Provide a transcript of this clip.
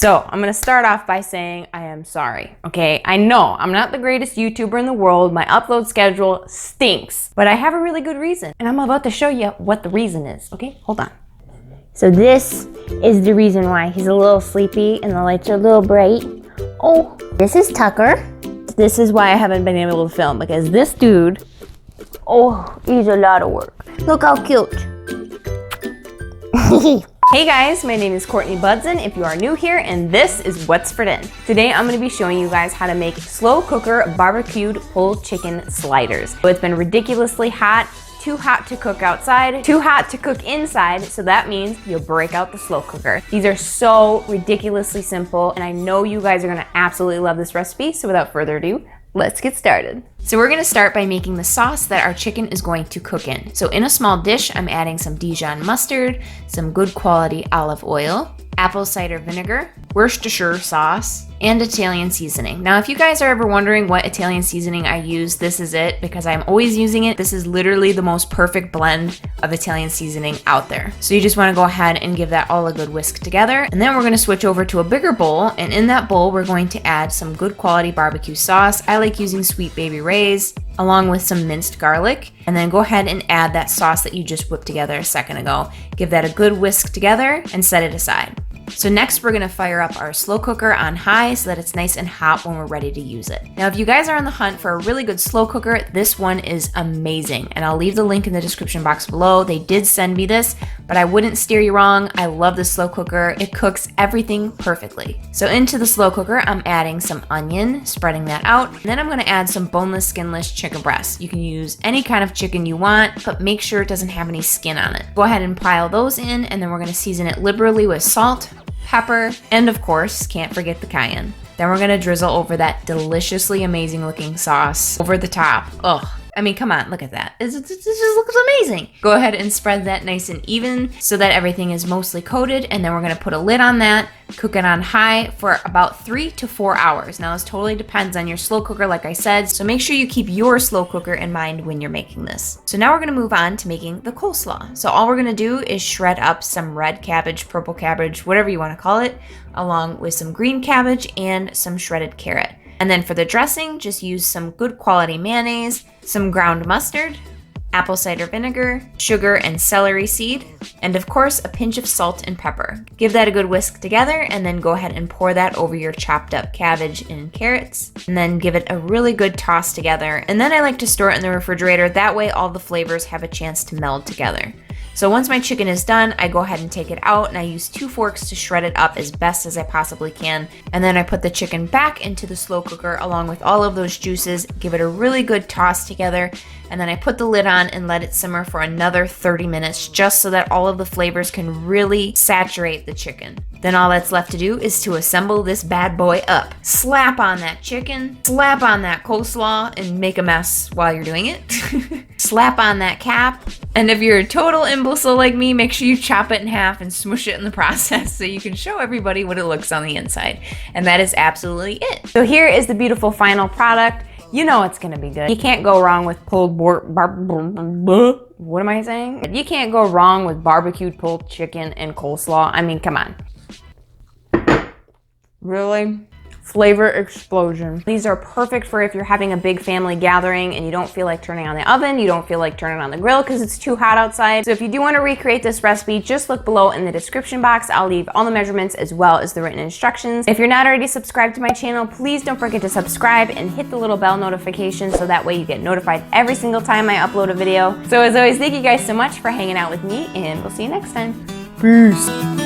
So I'm gonna start off by saying I am sorry, okay? I know I'm not the greatest YouTuber in the world. My upload schedule stinks, but I have a really good reason. And I'm about to show you what the reason is, okay? Hold on. So this is the reason why he's a little sleepy and the lights are a little bright. Oh, this is Tucker. This is why I haven't been able to film, because this dude, oh, he's a lot of work. Look how cute. Hey guys, my name is Courtney Budzyn if you are new here, and this is What's for Din. Today I'm going to be showing you guys how to make slow cooker barbecued pulled chicken sliders. So it's been ridiculously hot, too hot to cook outside, too hot to cook inside, so that means you'll break out the slow cooker. These are so ridiculously simple, and I know you guys are going to absolutely love this recipe, so without further ado, let's get started. So we're gonna start by making the sauce that our chicken is going to cook in. So in a small dish, I'm adding some Dijon mustard, some good quality olive oil, apple cider vinegar, Worcestershire sauce, and Italian seasoning. Now, if you guys are ever wondering what Italian seasoning I use, this is it, because I'm always using it. This is literally the most perfect blend of Italian seasoning out there. So you just wanna go ahead and give that all a good whisk together. And then we're gonna switch over to a bigger bowl, and in that bowl, we're going to add some good quality barbecue sauce. I like using Sweet Baby Ray's, along with some minced garlic, and then go ahead and add that sauce that you just whipped together a second ago. Give that a good whisk together and set it aside. So next we're gonna fire up our slow cooker on high so that it's nice and hot when we're ready to use it. Now, if you guys are on the hunt for a really good slow cooker, this one is amazing, and I'll leave the link in the description box below. They did send me this, but I wouldn't steer you wrong. I love the slow cooker. It cooks everything perfectly. So into the slow cooker, I'm adding some onion, spreading that out, and then I'm gonna add some boneless, skinless chicken breast. You can use any kind of chicken you want, but make sure it doesn't have any skin on it. Go ahead and pile those in, and then we're gonna season it liberally with salt, pepper, and of course, can't forget the cayenne. Then we're gonna drizzle over that deliciously amazing looking sauce over the top. Ugh. I mean, come on, look at that. It just looks amazing. Go ahead and spread that nice and even so that everything is mostly coated, and then we're gonna put a lid on that, cook it on high for about 3 to 4 hours. Now, this totally depends on your slow cooker, like I said, so make sure you keep your slow cooker in mind when you're making this. So now we're gonna move on to making the coleslaw. So all we're gonna do is shred up some red cabbage, purple cabbage, whatever you wanna call it, along with some green cabbage and some shredded carrot. And then for the dressing, just use some good quality mayonnaise, some ground mustard, apple cider vinegar, sugar and celery seed, and of course a pinch of salt and pepper. Give that a good whisk together, and then go ahead and pour that over your chopped up cabbage and carrots, and then give it a really good toss together. And then I like to store it in the refrigerator, that way all the flavors have a chance to meld together. So once my chicken is done, I go ahead and take it out, and I use 2 forks to shred it up as best as I possibly can. And then I put the chicken back into the slow cooker along with all of those juices, give it a really good toss together, and then I put the lid on and let it simmer for another 30 minutes just so that all of the flavors can really saturate the chicken. Then all that's left to do is to assemble this bad boy up. Slap on that chicken, slap on that coleslaw, and make a mess while you're doing it. Slap on that cap. And if you're a total imbecile like me, make sure you chop it in half and smush it in the process so you can show everybody what it looks on the inside. And that is absolutely it. So here is the beautiful final product. You know it's gonna be good. You can't go wrong with pulled what am I saying? You can't go wrong with barbecued pulled chicken and coleslaw. I mean, come on. Really? Flavor explosion. These are perfect for if you're having a big family gathering and you don't feel like turning on the oven, you don't feel like turning on the grill because it's too hot outside. So if you do want to recreate this recipe, just look below in the description box. I'll leave all the measurements as well as the written instructions. If you're not already subscribed to my channel, please don't forget to subscribe and hit the little bell notification so that way you get notified every single time I upload a video. So as always, thank you guys so much for hanging out with me, and we'll see you next time. Peace.